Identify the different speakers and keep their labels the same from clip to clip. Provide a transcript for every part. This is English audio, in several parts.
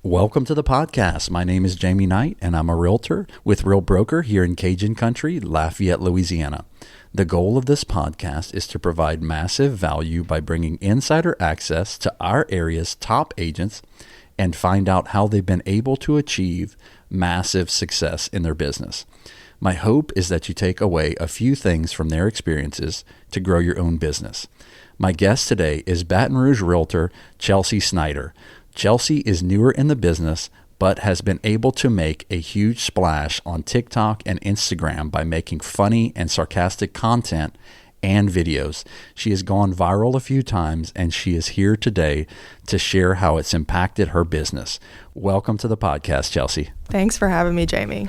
Speaker 1: Welcome to the podcast. My name is Jamie Knight, and I'm a realtor with Real Broker here in Cajun Country, Lafayette, Louisiana. The goal of this podcast is to provide massive value by bringing insider access to our area's top agents and find out how they've been able to achieve massive success in their business. My hope is that you take away a few things from their experiences to grow your own business. My guest today is Baton Rouge realtor Chelsea Snyder. Chelsea is newer in the business, but has been able to make a huge splash on TikTok and Instagram by making funny and sarcastic content and videos. She has gone viral a few times, and she is here today to share how it's impacted her business. Welcome to the podcast, Chelsea.
Speaker 2: Thanks for having me, Jamie.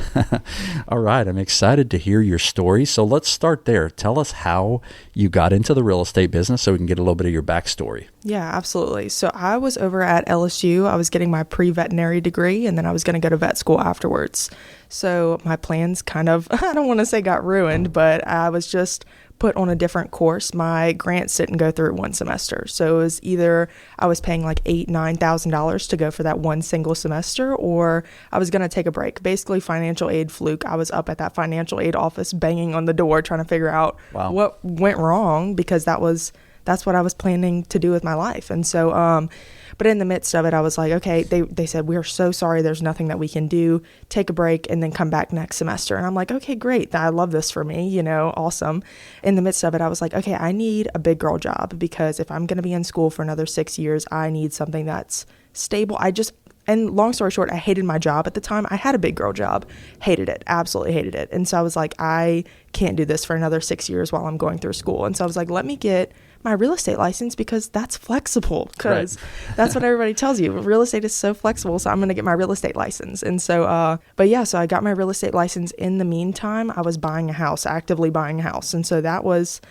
Speaker 1: All right. I'm excited to hear your story. So let's start there. Tell us how you got into the real estate business so we can get a little bit of your backstory.
Speaker 2: Yeah, absolutely. So I was over at LSU. I was getting my pre-veterinary degree, and then I was going to go to vet school afterwards. So my plans kind of, I don't want to say got ruined, but I was just put on a different course. My grants didn't go through one semester. So it was either I was paying like $8,000-$9,000 to go for that one single semester, or I was going to take a break. Basically financial aid fluke. I was up at that financial aid office banging on the door trying to figure out what went wrong, because that's what I was planning to do with my life. And so, but in the midst of it, I was like, okay, they said, we are so sorry. There's nothing that we can do. Take a break and then come back next semester. And I'm like, okay, great. I love this for me, awesome. In the midst of it, I was like, okay, I need a big girl job, because if I'm going to be in school for another 6 years, I need something that's stable. And long story short, I hated my job at the time. I had a big girl job, hated it, absolutely hated it. And so I was like, I can't do this for another 6 years while I'm going through school. And so I was like, let me get my real estate license, because that's flexible, because that's what everybody tells you. Real estate is so flexible. So I'm going to get my real estate license. And so, so I got my real estate license. In the meantime, I was buying a house, actively buying a house. And so that was,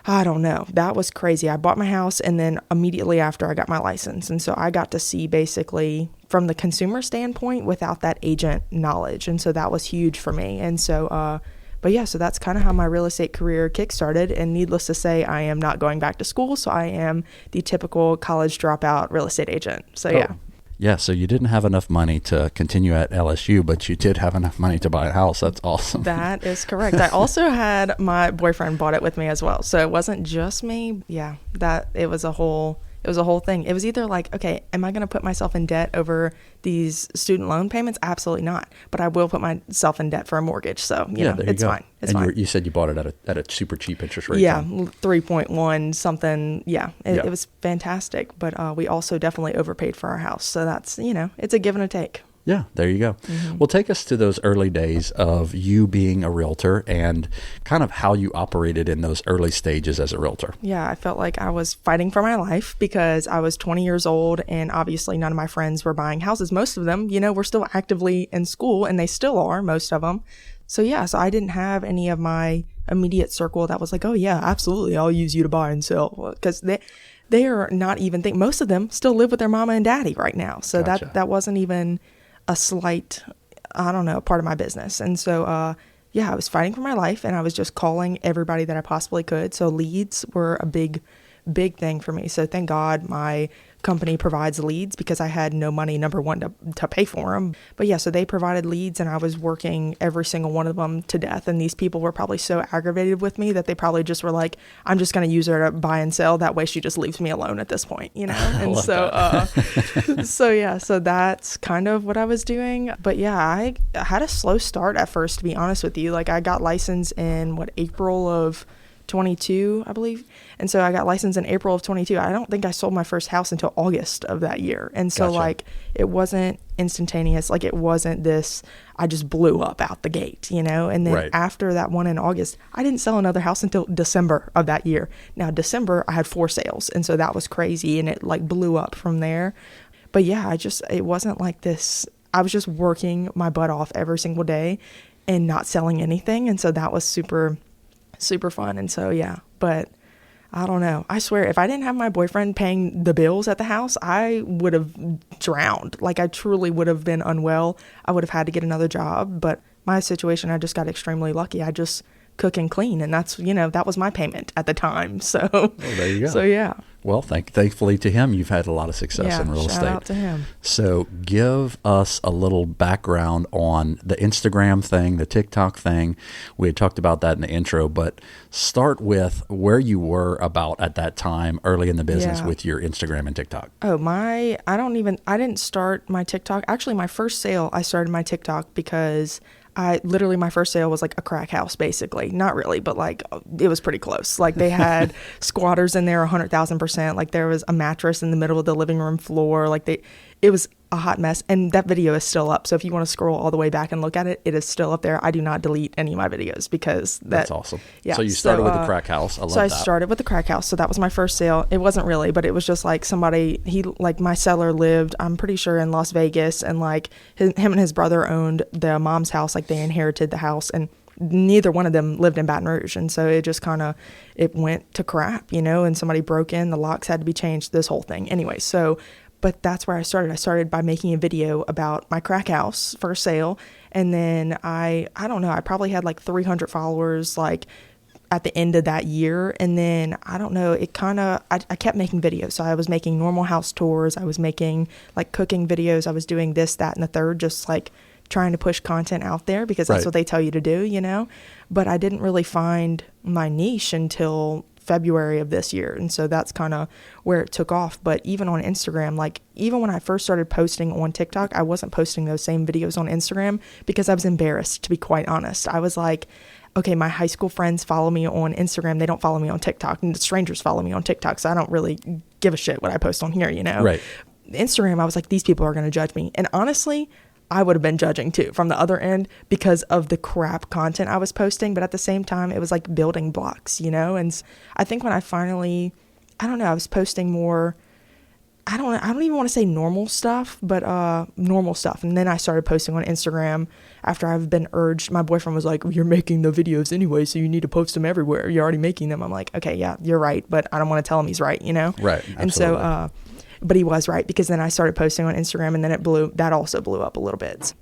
Speaker 2: I don't know, that was crazy. I bought my house, and then immediately after I got my license. And so I got to see basically from the consumer standpoint without that agent knowledge. And so that was huge for me. And so, so that's kind of how my real estate career kickstarted. And needless to say, I am not going back to school. So I am the typical college dropout real estate agent. So yeah.
Speaker 1: Yeah, so you didn't have enough money to continue at LSU, but you did have enough money to buy a house. That's awesome.
Speaker 2: That is correct. I also had my boyfriend bought it with me as well. So it wasn't just me. Yeah, it was a whole thing. It was either like, okay, am I going to put myself in debt over these student loan payments? Absolutely not. But I will put myself in debt for a mortgage. So, it's fine. It's fine.
Speaker 1: You said you bought it at a super cheap interest rate.
Speaker 2: Yeah, 3.1 something. Yeah, it was fantastic. But we also definitely overpaid for our house. So that's, it's a give and a take.
Speaker 1: Yeah, there you go. Mm-hmm. Well, take us to those early days of you being a realtor and kind of how you operated in those early stages as a realtor.
Speaker 2: Yeah, I felt like I was fighting for my life, because I was 20 years old, and obviously none of my friends were buying houses. Most of them, were still actively in school, and they still are, most of them. So I didn't have any of my immediate circle that was like, oh yeah, absolutely, I'll use you to buy and sell, because they are not even most of them still live with their mama and daddy right now. So
Speaker 1: Gotcha.
Speaker 2: that wasn't even a slight, part of my business. And so, I was fighting for my life, and I was just calling everybody that I possibly could. So leads were a big thing for me. So thank God my company provides leads, because I had no money, number one, to pay for them. But so they provided leads, and I was working every single one of them to death. And these people were probably so aggravated with me that they probably just were like, I'm just going to use her to buy and sell. That way she just leaves me alone at this point, And so, so that's kind of what I was doing. But I had a slow start at first, to be honest with you. Like, I got licensed in April of 22, I believe. And so I got licensed in April of 22. I don't think I sold my first house until August of that year. And so
Speaker 1: Gotcha.
Speaker 2: It wasn't instantaneous. Like, it wasn't this, I just blew up out the gate, And then after that one in August, I didn't sell another house until December of that year. Now, December, I had 4 sales. And so that was crazy. And it blew up from there. But it wasn't like this. I was just working my butt off every single day and not selling anything. And so that was super fun. And so, but I don't know. I swear, if I didn't have my boyfriend paying the bills at the house, I would have drowned. Like, I truly would have been unwell. I would have had to get another job. But my situation, I just got extremely lucky. I just cook and clean. And that's, that was my payment at the time. So,
Speaker 1: well, there you go.
Speaker 2: So yeah.
Speaker 1: Well, thankfully to him, you've had a lot of success in real estate.
Speaker 2: Shout out to him.
Speaker 1: So give us a little background on the Instagram thing, the TikTok thing. We had talked about that in the intro, but start with where you were about at that time early in the business with your Instagram and TikTok.
Speaker 2: Oh, I didn't start my TikTok. Actually, my first sale, I started my TikTok because my first sale was like a crack house, basically. Not really, but like it was pretty close. Like they had squatters in there 100,000%. Like there was a mattress in the middle of the living room floor. It was a hot mess. And that video is still up. So if you want to scroll all the way back and look at it, it is still up there. I do not delete any of my videos because
Speaker 1: that's awesome.
Speaker 2: Yeah.
Speaker 1: So you started with the crack house. I love that.
Speaker 2: So I started with the crack house. So that was my first sale. It wasn't really, but it was just like my seller lived, I'm pretty sure, in Las Vegas, and like him and his brother owned the mom's house. Like they inherited the house, and neither one of them lived in Baton Rouge. And so it just it went to crap, and somebody broke in, the locks had to be changed, this whole thing. Anyway, but that's where I started. I started by making a video about my crack house for sale. And then I don't know, I probably had like 300 followers like at the end of that year. And then I don't know, I kept making videos. So I was making normal house tours. I was making like cooking videos. I was doing this, that, and the third, just like trying to push content out there because that's what they tell you to do, But I didn't really find my niche until February of this year. And so that's kind of where it took off. But even on Instagram, like even when I first started posting on TikTok, I wasn't posting those same videos on Instagram because I was embarrassed, to be quite honest. I was like, okay, my high school friends follow me on Instagram. They don't follow me on TikTok, and strangers follow me on TikTok. So I don't really give a shit what I post on here,
Speaker 1: Right.
Speaker 2: Instagram, I was like, these people are going to judge me. And honestly, I would have been judging too from the other end because of the crap content I was posting. But at the same time, it was like building blocks, And I think when I finally, I was posting more, I don't even want to say normal stuff, but normal stuff. And then I started posting on Instagram after I've been urged. My boyfriend was like, you're making the videos anyway, so you need to post them everywhere. You're already making them. I'm like, okay, yeah, you're right. But I don't want to tell him he's right,
Speaker 1: Right. Absolutely.
Speaker 2: And so, but he was right, because then I started posting on Instagram, and then that also blew up a little bit.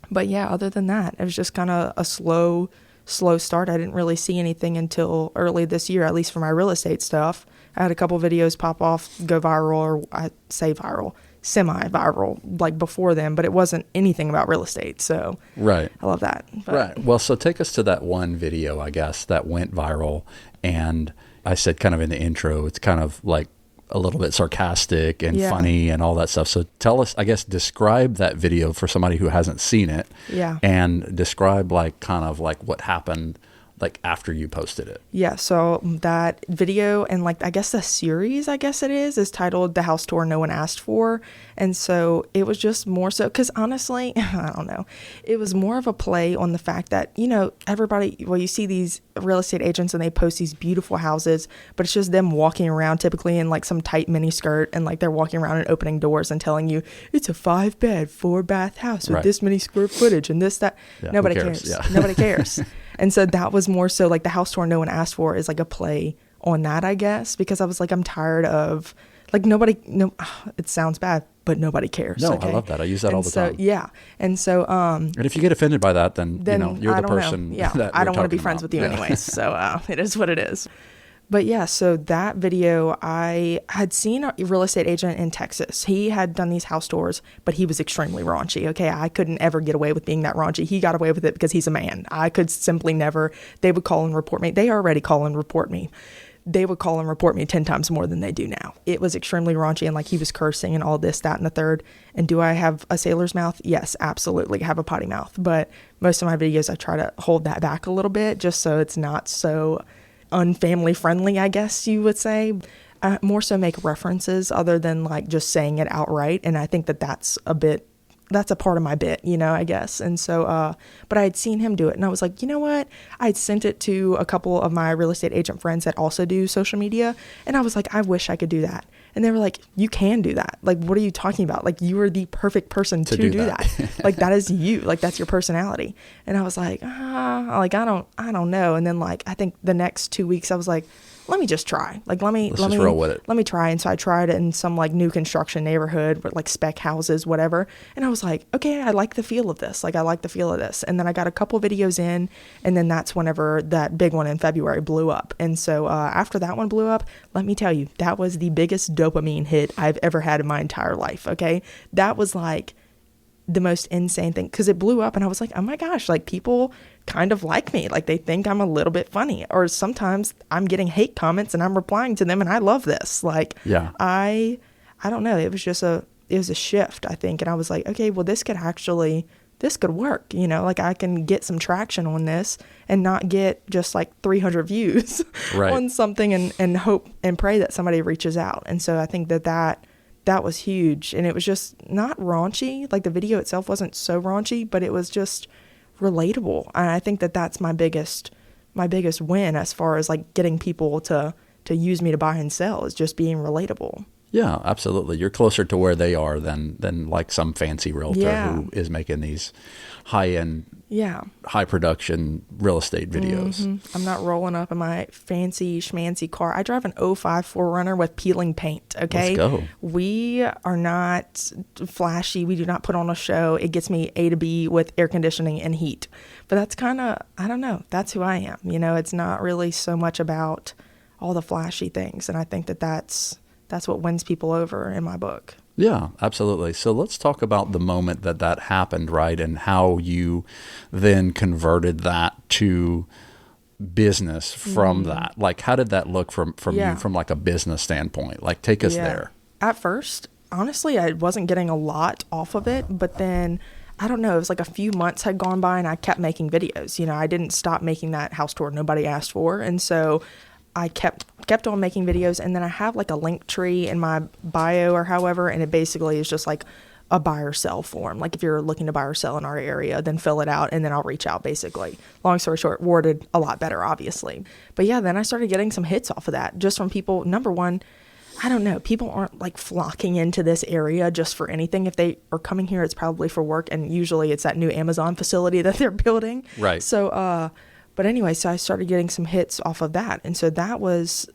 Speaker 2: But yeah, other than that, it was just kind of a slow start. I didn't really see anything until early this year, at least for my real estate stuff. I had a couple videos pop off, go viral, or I say viral, semi-viral, like before then, but it wasn't anything about real estate. So
Speaker 1: right.
Speaker 2: I love that. But,
Speaker 1: right. Well, so take us to that one video, I guess, that went viral. And I said kind of in the intro, it's kind of like a little bit sarcastic and funny and all that stuff. So tell us, I guess, describe that video for somebody who hasn't seen it.
Speaker 2: Yeah.
Speaker 1: And describe like kind of like what happened like after you posted it.
Speaker 2: Yeah. So that video, and like, I guess the series, is titled The House Tour No One Asked For. And so it was just more so, because honestly, I don't know, it was more of a play on the fact that, everybody, you see these real estate agents and they post these beautiful houses, but it's just them walking around typically in like some tight mini skirt, and like they're walking around and opening doors and telling you it's a 5-bed, 4-bath house with this many square footage and this, that.
Speaker 1: Yeah,
Speaker 2: nobody cares. Yeah. Nobody cares. And so that was more so like The House Tour No One Asked For is like a play on that, I guess, because I was like, I'm tired of like it sounds bad, but nobody cares.
Speaker 1: No,
Speaker 2: okay?
Speaker 1: I love that. I use that all the time.
Speaker 2: Yeah. And so,
Speaker 1: and if you get offended by that, then you're the person.
Speaker 2: Yeah.
Speaker 1: That
Speaker 2: I don't want to be
Speaker 1: about.
Speaker 2: friends with you anyways. So it is what it is. But yeah, so that video, I had seen a real estate agent in Texas. He had done these house tours, but he was extremely raunchy. Okay, I couldn't ever get away with being that raunchy. He got away with it because he's a man. I could simply never. They would call and report me. They already call and report me. They would call and report me 10 times more than they do now. It was extremely raunchy, and like he was cursing and all this, that, and the third. And do I have a sailor's mouth? Yes, absolutely. I have a potty mouth. But most of my videos, I try to hold that back a little bit just so it's not so unfamily friendly, I guess you would say. I more so make references other than like just saying it outright. And I think that's a part of my bit, I guess. And so, but I had seen him do it, and I was like, you know what? I'd sent it to a couple of my real estate agent friends that also do social media. And I was like, I wish I could do that. And they were like, you can do that. Like, what are you talking about? Like, you are the perfect person to do that. Like, that is you. Like, that's your personality. And I was like, I don't know. And then like, I think the next 2 weeks I was like, let me just try. Like, let me
Speaker 1: roll with it.
Speaker 2: Let me try. And so I tried it in some like new construction neighborhood with like spec houses, whatever. And I was like, okay, I like the feel of this. Like, I like the feel of this. And then I got a couple videos in, and then that's whenever that big one in February blew up. And so after that one blew up, let me tell you, that was the biggest dopamine hit I've ever had in my entire life. Okay. That was like the most insane thing, because it blew up and I was like, oh my gosh, like people kind of like me, like they think I'm a little bit funny, or sometimes I'm getting hate comments and I'm replying to them, and I love this. Like,
Speaker 1: yeah,
Speaker 2: I don't know, it was a shift, I think. And I was like, okay, well, this could work, you know, like I can get some traction on this and not get just like 300 views
Speaker 1: right.
Speaker 2: on something, and hope and pray that somebody reaches out. And so I think that was huge. And it was just not raunchy. Like, the video itself wasn't so raunchy, but it was just relatable. And I think that that's my biggest win as far as like getting people to use me to buy and sell, is just being relatable.
Speaker 1: Yeah, absolutely. You're closer to where they are than like some fancy realtor who is making these high-end, high production real estate videos.
Speaker 2: Mm-hmm. I'm not rolling up in my fancy schmancy car. I drive an '05 4Runner with peeling paint. Okay.
Speaker 1: Let's go.
Speaker 2: We are not flashy. We do not put on a show. It gets me A to B with air conditioning and heat. But that's kind of, I don't know, that's who I am. You know, it's not really so much about all the flashy things. And I think that that's what wins people over in my book.
Speaker 1: Yeah, absolutely. So let's talk about the moment that happened, right? And how you then converted that to business from that. Like, how did that look from you, from like a business standpoint? Like, take us there.
Speaker 2: At first, honestly, I wasn't getting a lot off of it, but then I don't know, it was like a few months had gone by and I kept making videos. You know, I didn't stop making that house tour nobody asked for. And so I kept on making videos, and then I have like a link tree in my bio or however, and it basically is just like a buy or sell form. Like, if you're looking to buy or sell in our area, then fill it out and then I'll reach out, basically. Long story short, worded a lot better, obviously. But yeah, then I started getting some hits off of that, just from people. Number one, I don't know, people aren't like flocking into this area just for anything. If they are coming here, it's probably for work, and usually it's that new Amazon facility that they're building.
Speaker 1: Right.
Speaker 2: So, but anyway, so I started getting some hits off of that. And so that was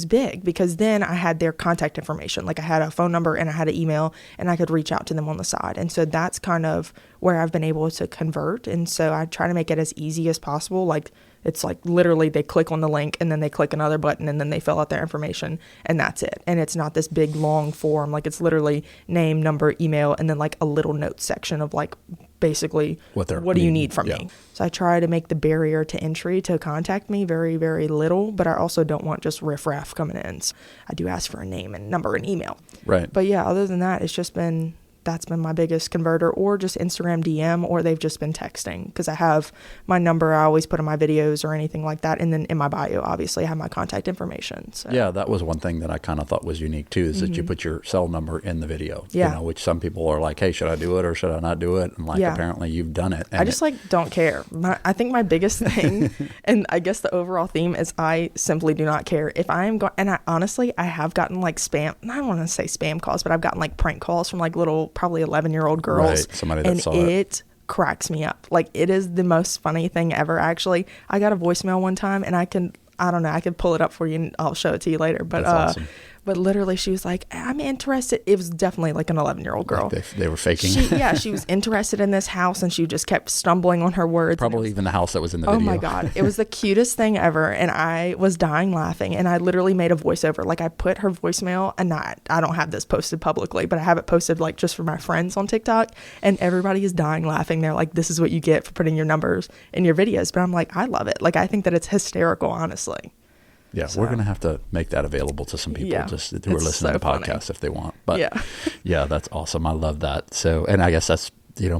Speaker 2: big, because then I had their contact information. Like, I had a phone number and I had an email, and I could reach out to them on the side. And so that's kind of where I've been able to convert. And so I try to make it as easy as possible. Like, it's like literally they click on the link and then they click another button and then they fill out their information, and that's it. And it's not this big long form. Like, it's literally name, number, email, and then like a little note section of like basically what do you need from me. So I try to make the barrier to entry to contact me very, very little, but I also don't want just riffraff coming in. So I do ask for a name and number and email.
Speaker 1: Right.
Speaker 2: But yeah, other than that, that's been my biggest converter, or just Instagram DM, or they've just been texting, because I have my number I always put in my videos or anything like that. And then in my bio, obviously, I have my contact information. So.
Speaker 1: Yeah, that was one thing that I kind of thought was unique too, is that you put your cell number in the video,
Speaker 2: you
Speaker 1: know, which some people are like, hey, should I do it or should I not do it? And like, apparently you've done it. And
Speaker 2: I just don't care. I think my biggest thing, and I guess the overall theme, is I simply do not care. If I am and I honestly, I have gotten like spam, I don't want to say spam calls, but I've gotten like prank calls from like little, probably 11-year-old girls.
Speaker 1: Right, somebody that saw
Speaker 2: it cracks me up. Like, it is the most funny thing ever. Actually, I got a voicemail one time, and I could pull it up for you and I'll show it to you later. But
Speaker 1: that's awesome.
Speaker 2: But literally, she was like, I'm interested. It was definitely like an 11-year-old girl.
Speaker 1: Like they were faking.
Speaker 2: She was interested in this house, and she just kept stumbling on her words.
Speaker 1: Probably even the house that was in the video.
Speaker 2: Oh my God. It was the cutest thing ever. And I was dying laughing. And I literally made a voiceover. Like, I put her voicemail, and I don't have this posted publicly, but I have it posted like just for my friends on TikTok. And everybody is dying laughing. They're like, this is what you get for putting your numbers in your videos. But I'm like, I love it. Like, I think that it's hysterical, honestly.
Speaker 1: Yeah, so we're going to have to make that available to some people just who are listening to the podcast if they want. But yeah, that's awesome. I love that. So, and I guess that's,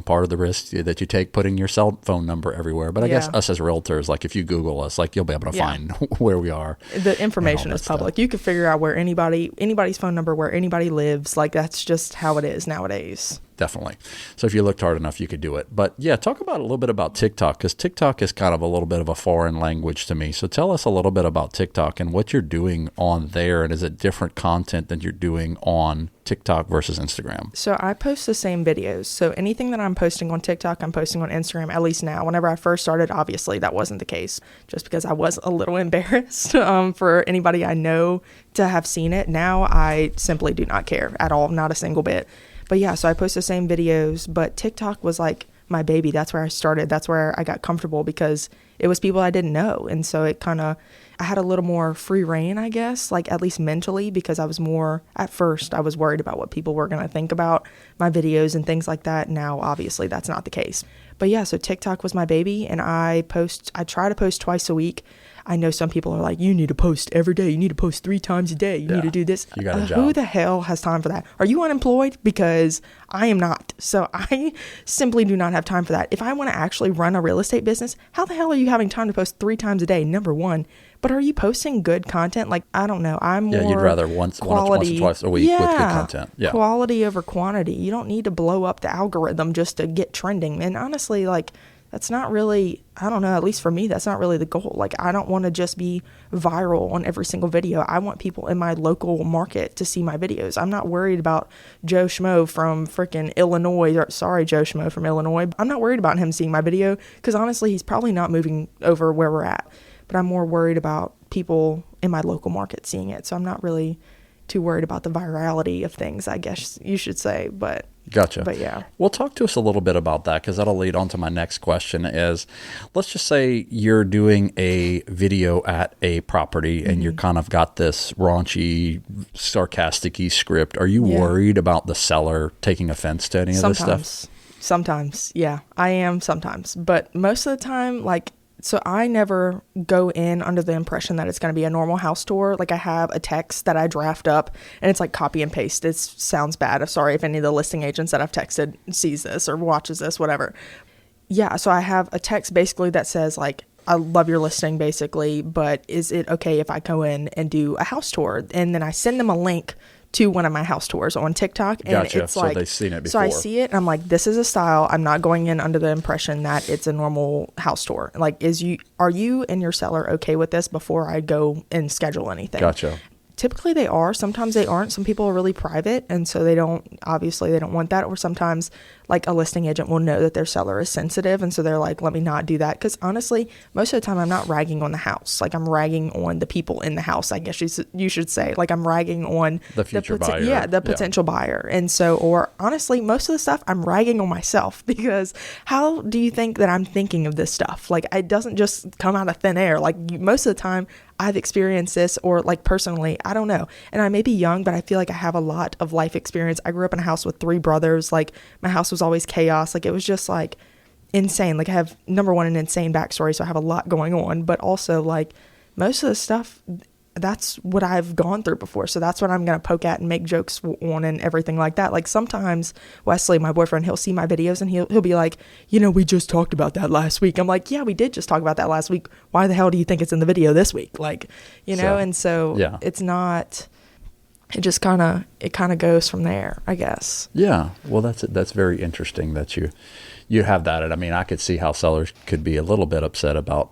Speaker 1: part of the risk that you take, putting your cell phone number everywhere. But I guess us as realtors, like if you Google us, like you'll be able to find where we are.
Speaker 2: The information is public. You can figure out where anybody's phone number, where anybody lives. Like, that's just how it is nowadays.
Speaker 1: definitely. So if you looked hard enough, you could do it. But yeah, talk about a little bit about TikTok, because TikTok is kind of a little bit of a foreign language to me. So tell us a little bit about TikTok and what you're doing on there. And is it different content than you're doing on TikTok versus Instagram?
Speaker 2: So I post the same videos. So anything that I'm posting on TikTok, I'm posting on Instagram, at least now. Whenever I first started, obviously that wasn't the case, just because I was a little embarrassed for anybody I know to have seen it. Now I simply do not care at all, not a single bit. But yeah, so I post the same videos, but TikTok was like my baby. That's where I started. That's where I got comfortable, because it was people I didn't know. And so it kind of, I had a little more free reign, I guess, like at least mentally, because I was more, at first I was worried about what people were going to think about my videos and things like that. Now, obviously that's not the case. But yeah, so TikTok was my baby, and I try to post twice a week. I know some people are like, you need to post every day. You need to post 3 times a day. You need to do this.
Speaker 1: You got a job.
Speaker 2: Who the hell has time for that? Are you unemployed? Because I am not. So I simply do not have time for that. If I want to actually run a real estate business, how the hell are you having time to post 3 times a day? Number one. But are you posting good content? Like, I don't know. I'm more
Speaker 1: you'd rather once or twice a week with good content. Yeah.
Speaker 2: Quality over quantity. You don't need to blow up the algorithm just to get trending. And honestly, like, that's not really, I don't know, at least for me, that's not really the goal. Like, I don't want to just be viral on every single video. I want people in my local market to see my videos. I'm not worried about Joe Schmo from freaking Illinois. Sorry, Joe Schmo from Illinois. I'm not worried about him seeing my video, because honestly, he's probably not moving over where we're at. But I'm more worried about people in my local market seeing it. So I'm not really too worried about the virality of things, I guess you should say. But
Speaker 1: gotcha.
Speaker 2: But yeah.
Speaker 1: Well, talk to us a little bit about that, because that'll lead on to my next question is, let's just say you're doing a video at a property and you're kind of got this raunchy, sarcastic-y script. Are you worried about the seller taking offense to any of this stuff?
Speaker 2: Sometimes. Yeah, I am sometimes. But most of the time, like, so I never go in under the impression that it's going to be a normal house tour. Like, I have a text that I draft up, and it's like copy and paste. It sounds bad. I'm sorry if any of the listing agents that I've texted sees this or watches this, whatever. Yeah, so I have a text basically that says, like, I love your listing, basically, but is it okay if I go in and do a house tour? And then I send them a link to one of my house tours on TikTok. And
Speaker 1: gotcha.
Speaker 2: It's like,
Speaker 1: so they've seen it before.
Speaker 2: So I see it and I'm like, this is a style. I'm not going in under the impression that it's a normal house tour. Like, are you and your seller okay with this before I go and schedule anything?
Speaker 1: Gotcha.
Speaker 2: Typically they are. Sometimes they aren't. Some people are really private, and so they don't want that. Or sometimes, like, a listing agent will know that their seller is sensitive, and so they're like, let me not do that. Because honestly, most of the time I'm not ragging on the house. Like, I'm ragging on the people in the house, I guess you should say. Like, I'm ragging on
Speaker 1: the future buyer.
Speaker 2: Yeah, the potential buyer. And so, or honestly, most of the stuff I'm ragging on myself, because how do you think that I'm thinking of this stuff? Like, it doesn't just come out of thin air. Like, most of the time I've experienced this, or like personally, I don't know. And I may be young, but I feel like I have a lot of life experience. I grew up in a house with 3 brothers. Like, my house was always chaos. Like, it was just like insane. Like, I have, number one, an insane backstory. So I have a lot going on, but also, like, most of the stuff, that's what I've gone through before. So that's what I'm going to poke at and make jokes on and everything like that. Like, sometimes Wesley, my boyfriend, he'll see my videos and he'll be like, we just talked about that last week. I'm like, yeah, we did just talk about that last week. Why the hell do you think it's in the video this week? Like, and so yeah. It's not, it just kind of goes from there, I guess.
Speaker 1: Yeah. Well, that's very interesting that you have that. And I mean, I could see how sellers could be a little bit upset about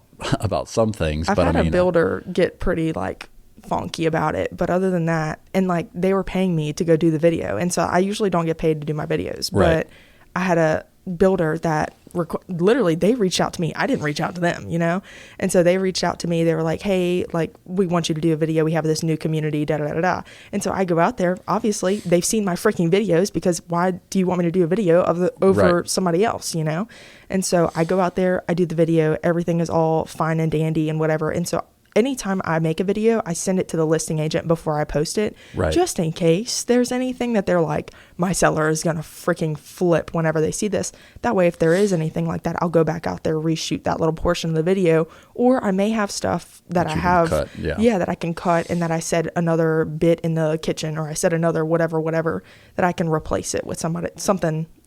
Speaker 1: some things.
Speaker 2: I've had a builder get pretty, like, funky about it, but other than that, and like, they were paying me to go do the video, and so I usually don't get paid to do my videos,
Speaker 1: right.
Speaker 2: But I had a builder that literally, they reached out to me. I didn't reach out to them, and so they reached out to me. They were like, hey, like, we want you to do a video. We have this new community, da da da da. And so I go out there. Obviously they've seen my freaking videos, because why do you want me to do a video over right. somebody else, And so I go out there, I do the video, everything is all fine and dandy and whatever. And so anytime I make a video, I send it to the listing agent before I post it,
Speaker 1: right.
Speaker 2: Just in case there's anything that they're like, my seller is going to freaking flip whenever they see this. That way, if there is anything like that, I'll go back out there, reshoot that little portion of the video, or I may have stuff that I have, that I can cut, and that I said another bit in the kitchen, or I said another whatever, that I can replace it with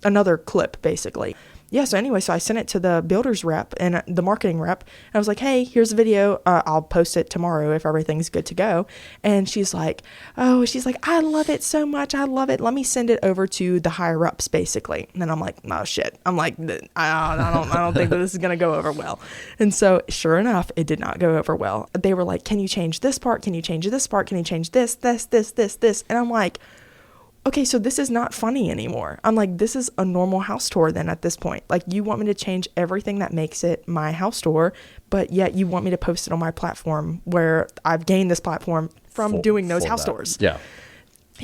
Speaker 2: another clip, basically. yeah, so anyway, so I sent it to the builder's rep and the marketing rep. And I was like, hey, here's the video. I'll post it tomorrow if everything's good to go. And she's like, I love it so much. I love it. Let me send it over to the higher ups, basically. And then I'm like, oh shit. I'm like, I don't think that this is going to go over well. And so sure enough, it did not go over well. They were like, can you change this part? Can you change this part? Can you change this? And I'm like, okay, so this is not funny anymore. I'm like, this is a normal house tour then at this point. Like, you want me to change everything that makes it my house tour, but yet you want me to post it on my platform where I've gained this platform from doing those house tours.
Speaker 1: Yeah.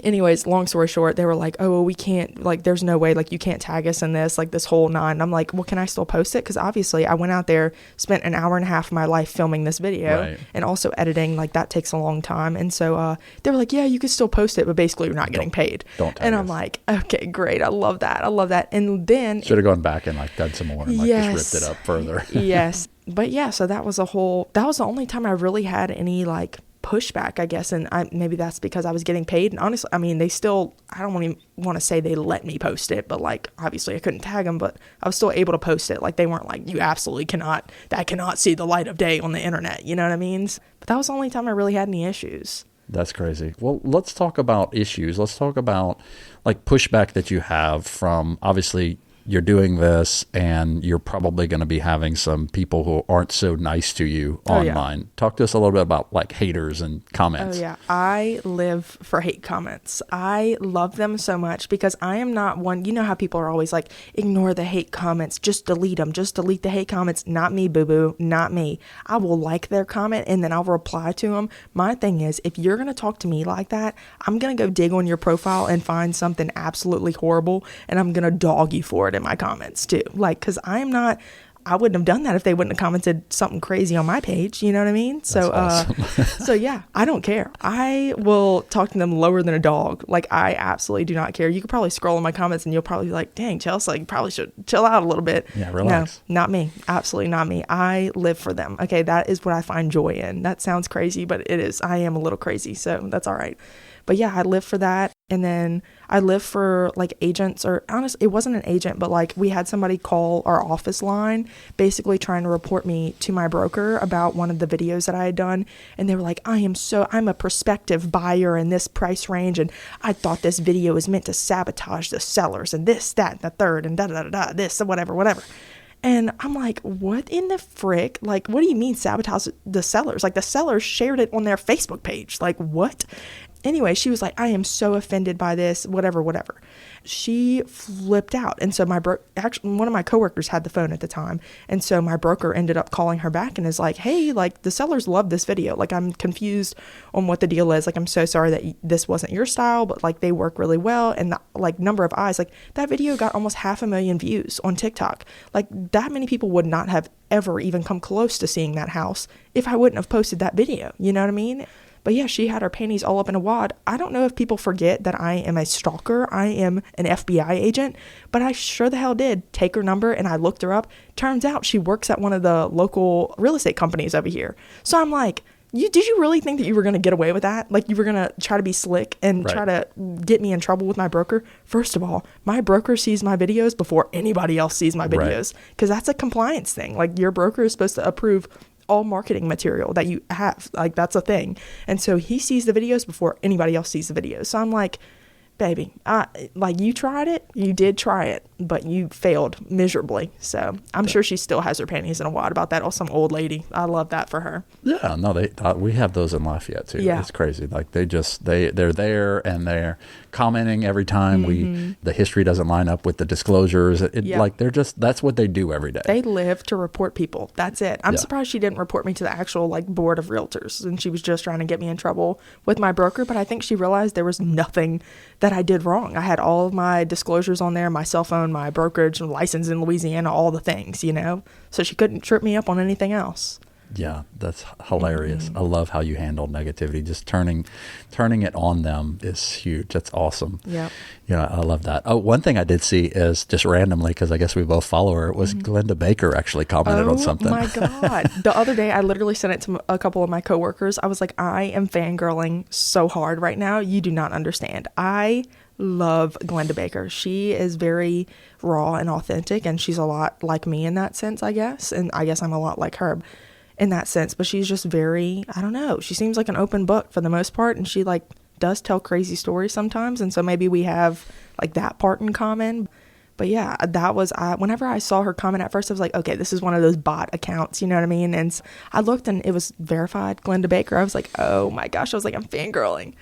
Speaker 2: Anyways, long story short, they were like, oh, well, we can't, like, there's no way, like, you can't tag us in this, like, this whole nine. And I'm like, well, can I still post it? Because obviously I went out there, spent an hour and a half of my life filming this video and also editing. Like, that takes a long time. And so they were like, yeah, you could still post it, but basically you're not getting paid.
Speaker 1: Don't tag
Speaker 2: And
Speaker 1: us.
Speaker 2: I'm like, okay, great. I love that. And then
Speaker 1: Should have gone back and like done some more and like just ripped it up further.
Speaker 2: Yes. But yeah, so that was the only time I really had any like pushback, I guess. And maybe that's because I was getting paid. And honestly, I mean, I don't even want to say they let me post it, but like, obviously I couldn't tag them, but I was still able to post it. Like, they weren't like, you absolutely that cannot see the light of day on the internet. You know what I mean? But that was the only time I really had any issues.
Speaker 1: That's crazy. Well, let's talk about issues. Let's talk about like pushback that you have from, obviously you're doing this and you're probably going to be having some people who aren't so nice to you online. Yeah. Talk to us a little bit about like haters and comments.
Speaker 2: Oh yeah. I live for hate comments. I love them so much because I am not one, you know how people are always like, ignore the hate comments, just delete them, just delete the hate comments. Not me, boo-boo, not me. I will like their comment and then I'll reply to them. My thing is, if you're going to talk to me like that, I'm going to go dig on your profile and find something absolutely horrible and I'm going to dog you for it in my comments too. Like, because I wouldn't have done that if they wouldn't have commented something crazy on my page. You know what I mean?
Speaker 1: That's awesome.
Speaker 2: So yeah, I don't care. I will talk to them lower than a dog. Like, I absolutely do not care. You could probably scroll in my comments and you'll probably be like, dang, Chelsea, you probably should chill out a little bit.
Speaker 1: Yeah, relax.
Speaker 2: No, not me. Absolutely not me. I live for them. Okay, that is what I find joy in. That sounds crazy, but it is. I am a little crazy, so that's all right. But yeah, I live for that. And then I live for like agents, or honestly, it wasn't an agent, but like we had somebody call our office line basically trying to report me to my broker about one of the videos that I had done. And they were like, I'm a prospective buyer in this price range. And I thought this video was meant to sabotage the sellers and this, that, and the third, and this, whatever. And I'm like, what in the frick? Like, what do you mean sabotage the sellers? Like, the sellers shared it on their Facebook page. Like, what? Anyway, she was like, I am so offended by this, whatever. She flipped out. And so actually, one of my coworkers had the phone at the time. And so my broker ended up calling her back and is like, hey, like, the sellers love this video. Like, I'm confused on what the deal is. Like, I'm so sorry that this wasn't your style, but like, they work really well. And the, like, number of eyes, like, that video got almost 500,000 views on TikTok. Like, that many people would not have ever even come close to seeing that house if I wouldn't have posted that video. You know what I mean? But yeah, she had her panties all up in a wad. I don't know if people forget that I am a stalker. I am an FBI agent, but I sure the hell did take her number and I looked her up. Turns out she works at one of the local real estate companies over here. So I'm like, did you really think that you were going to get away with that? Like, you were going to try to be slick and try to get me in trouble with my broker? First of all, my broker sees my videos before anybody else sees my videos, because that's a compliance thing. Like, your broker is supposed to approve all marketing material that you have. Like, that's a thing. And so he sees the videos before anybody else sees the videos. So I'm like, baby, like, you tried it. You did try it, but you failed miserably. So I'm sure she still has her panties in a wad about that. Oh, some old lady. I love that for her.
Speaker 1: Yeah, no, we have those in Lafayette too. Yeah. It's crazy. Like, they're there and they're commenting every time the history doesn't line up with the disclosures. Like, that's what they do every day.
Speaker 2: They live to report people. That's it. I'm surprised she didn't report me to the actual like board of realtors, and she was just trying to get me in trouble with my broker. But I think she realized there was nothing that I did wrong. I had all of my disclosures on there, my cell phone, my brokerage license in Louisiana, all the things, you know, so she couldn't trip me up on anything else.
Speaker 1: Yeah, that's hilarious. I love how you handle negativity. Just turning it on them is huge. That's awesome.
Speaker 2: Yeah.
Speaker 1: Yeah, I love that. Oh, one thing I did see is just randomly, because I guess we both follow her, was Glenda Baker actually commented on something.
Speaker 2: Oh my God. The other day, I literally sent it to a couple of my coworkers. I was like, I am fangirling so hard right now. You do not understand. I love Glenda Baker. She is very raw and authentic, and she's a lot like me in that sense, I guess. And I guess I'm a lot like her in that sense, but she's just very, I don't know, she seems like an open book for the most part, and she like does tell crazy stories sometimes, and so maybe we have like that part in common. But yeah, that was, whenever I saw her comment at first, I was like, okay, this is one of those bot accounts, you know what I mean? And I looked and it was verified Glenda Baker. I was like, oh my gosh. I was like, I'm fangirling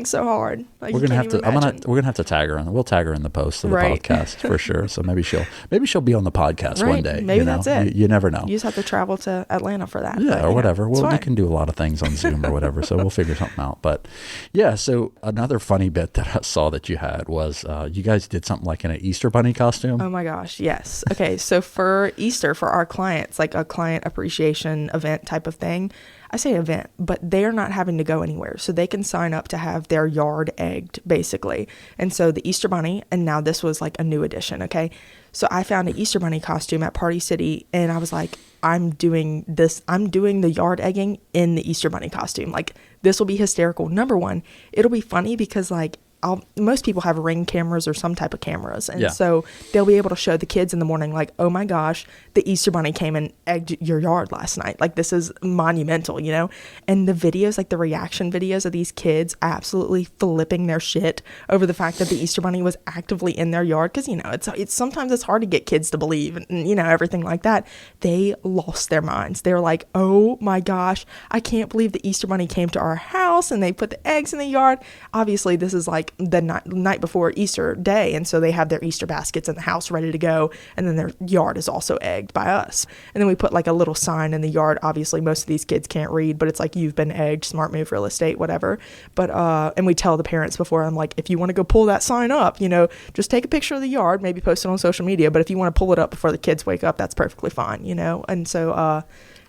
Speaker 2: so hard. Like,
Speaker 1: we're gonna have to. We're gonna have to tag her on. We'll tag her in the post of the podcast for sure. So maybe she'll be on the podcast one day.
Speaker 2: Maybe that's it.
Speaker 1: You never know.
Speaker 2: You just have to travel to Atlanta for that.
Speaker 1: Yeah, or whatever. Well, we can do a lot of things on Zoom or whatever. So we'll figure something out. But yeah, so another funny bit that I saw that you had was you guys did something like in an Easter bunny costume.
Speaker 2: Oh my gosh, yes. Okay, so for Easter, for our clients, like a client appreciation event type of thing, I say event, but they're not having to go anywhere. So they can sign up to have their yard egged, basically. And so the Easter bunny, and now this was like a new addition, okay? So I found an Easter bunny costume at Party City, and I was like, I'm doing the yard egging in the Easter bunny costume. Like, this will be hysterical. Number one, it'll be funny because like, most people have Ring cameras or some type of cameras. And so they'll be able to show the kids in the morning, like, oh my gosh, the Easter bunny came and egged your yard last night. Like, this is monumental, you know? And the videos, like the reaction videos of these kids absolutely flipping their shit over the fact that the Easter bunny was actively in their yard. Cause you know, it's sometimes it's hard to get kids to believe and you know, everything like that. They lost their minds. They're like, oh my gosh, I can't believe the Easter bunny came to our house and they put the eggs in the yard. Obviously this is like the night before Easter day, and so they have their Easter baskets in the house ready to go, and then their yard is also egged by us. And then we put like a little sign in the yard. Obviously most of these kids can't read, but it's like, you've been egged, smart move, real estate, whatever. But and we tell the parents before, I'm like, if you want to go pull that sign up, you know, just take a picture of the yard, maybe post it on social media, but if you want to pull it up before the kids wake up, that's perfectly fine, you know. And so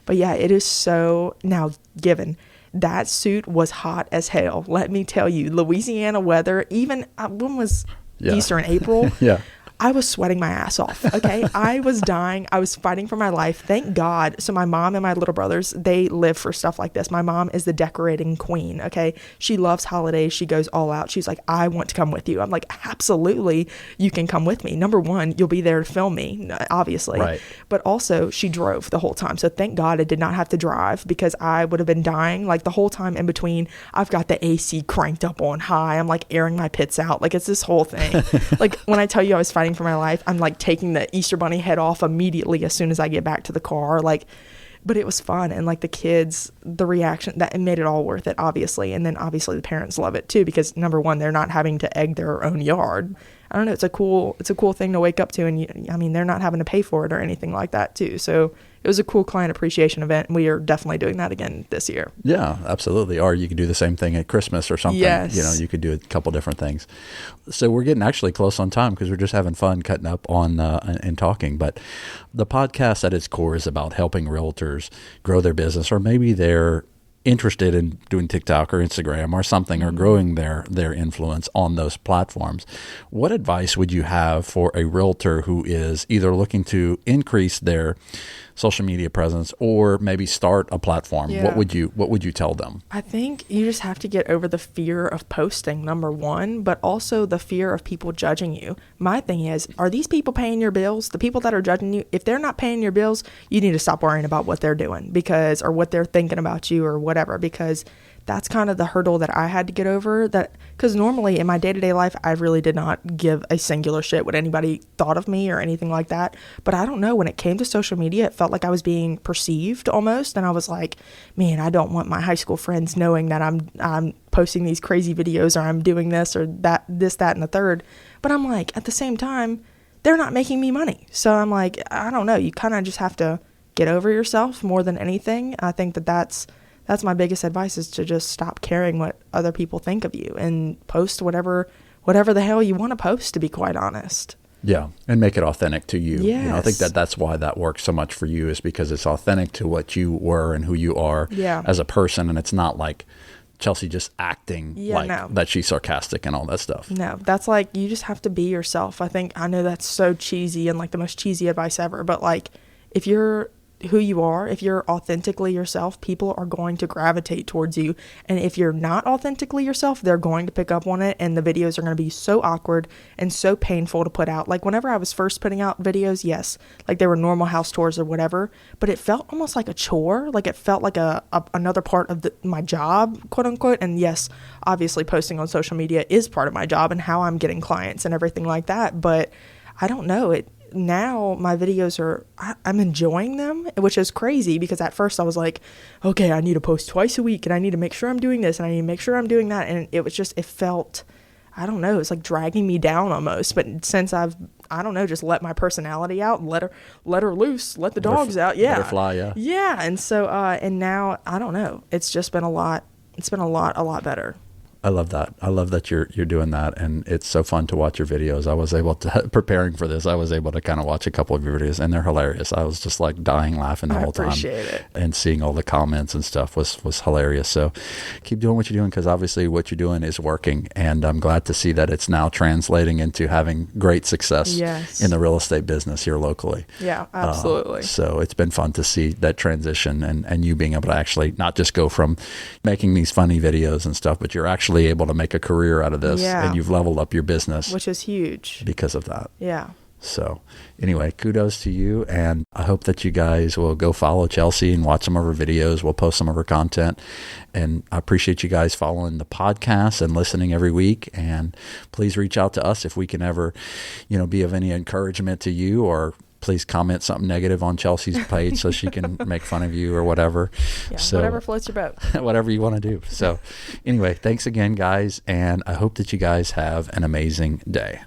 Speaker 2: but yeah, it is so, now given that suit was hot as hell. Let me tell you, Louisiana weather, even when was Easter in April?
Speaker 1: Yeah.
Speaker 2: I was sweating my ass off. Okay. I was dying. I was fighting for my life. Thank God. So my mom and my little brothers, they live for stuff like this. My mom is the decorating queen. Okay. She loves holidays. She goes all out. She's like, I want to come with you. I'm like, absolutely. You can come with me. Number one, you'll be there to film me, obviously.
Speaker 1: Right.
Speaker 2: But also she drove the whole time. So thank God I did not have to drive, because I would have been dying. Like the whole time in between, I've got the AC cranked up on high. I'm like airing my pits out. Like it's this whole thing. Like when I tell you I was fighting for my life, I'm like taking the Easter bunny head off immediately as soon as I get back to the car. Like, but it was fun. And like the kids, the reaction, that it made it all worth it, obviously. And then obviously the parents love it too, because number one, they're not having to egg their own yard. I don't know. It's a cool thing to wake up to. And I mean, they're not having to pay for it or anything like that too. So it was a cool client appreciation event, and we are definitely doing that again this year.
Speaker 1: Yeah, absolutely. Or you could do the same thing at Christmas or something.
Speaker 2: Yes.
Speaker 1: You know, you could do a couple different things. So we're getting actually close on time, because we're just having fun cutting up on and talking. But the podcast at its core is about helping realtors grow their business, or maybe they're interested in doing TikTok or Instagram or something, or growing their influence on those platforms. What advice would you have for a realtor who is either looking to increase their social media presence or maybe start a platform?
Speaker 2: Yeah.
Speaker 1: What would you tell them?
Speaker 2: I think you just have to get over the fear of posting, number one, but also the fear of people judging you. My thing is, are these people paying your bills? The people that are judging you, if they're not paying your bills, you need to stop worrying about what they're doing, or what they're thinking about you or whatever, because that's kind of the hurdle that I had to get over. Because normally in my day-to-day life, I really did not give a singular shit what anybody thought of me or anything like that. But I don't know, when it came to social media, it felt like I was being perceived almost. And I was like, man, I don't want my high school friends knowing that I'm posting these crazy videos, or I'm doing this or that, and the third. But I'm like, at the same time, they're not making me money. So I'm like, I don't know. You kind of just have to get over yourself more than anything. I think that's my biggest advice, is to just stop caring what other people think of you and post whatever the hell you want to post, to be quite honest.
Speaker 1: Yeah, and make it authentic to you.
Speaker 2: Yes.
Speaker 1: You know, I think that's why that works so much for you, is because it's authentic to what you were and who you are as a person, and it's not like Chelsea just acting that she's sarcastic and all that stuff.
Speaker 2: No, that's like, you just have to be yourself. I know that's so cheesy and like the most cheesy advice ever, but like if you're who you are, if you're authentically yourself, people are going to gravitate towards you. And if you're not authentically yourself, they're going to pick up on it. And the videos are going to be so awkward and so painful to put out. Like whenever I was first putting out videos, yes, like they were normal house tours or whatever, but it felt almost like a chore. Like it felt like another part of my job, quote unquote. And yes, obviously posting on social media is part of my job and how I'm getting clients and everything like that. But I don't know, now my videos I'm enjoying them, which is crazy because at first I was like, okay, I need to post twice a week and I need to make sure I'm doing this and I need to make sure I'm doing that. And it felt, I don't know, it's like dragging me down almost. But since I don't know, just let my personality out, let her loose, let the dogs out. Yeah.
Speaker 1: Let her fly. Yeah.
Speaker 2: Yeah. And so, and now I don't know, it's just been a lot better.
Speaker 1: I love that. I love that you're doing that, and it's so fun to watch your videos. I was able to, preparing for this, I was able to kind of watch a couple of your videos, and they're hilarious. I was just like dying laughing the whole time. I
Speaker 2: appreciate it.
Speaker 1: And seeing all the comments and stuff was hilarious. So keep doing what you're doing, because obviously what you're doing is working, and I'm glad to see that it's now translating into having great success in the real estate business here locally.
Speaker 2: Yeah, absolutely.
Speaker 1: So it's been fun to see that transition and you being able to actually not just go from making these funny videos and stuff, but you're actually able to make a career out of this, and you've leveled up your business,
Speaker 2: which is huge
Speaker 1: because of that.
Speaker 2: Yeah.
Speaker 1: So anyway, kudos to you, and I hope that you guys will go follow Chelsea and watch some of her videos. We'll post some of her content, and I appreciate you guys following the podcast and listening every week. And please reach out to us if we can ever, be of any encouragement to you, or please comment something negative on Chelsea's page so she can make fun of you or whatever.
Speaker 2: Yeah,
Speaker 1: so,
Speaker 2: whatever floats your boat.
Speaker 1: Whatever you want to do. So anyway, thanks again, guys, and I hope that you guys have an amazing day.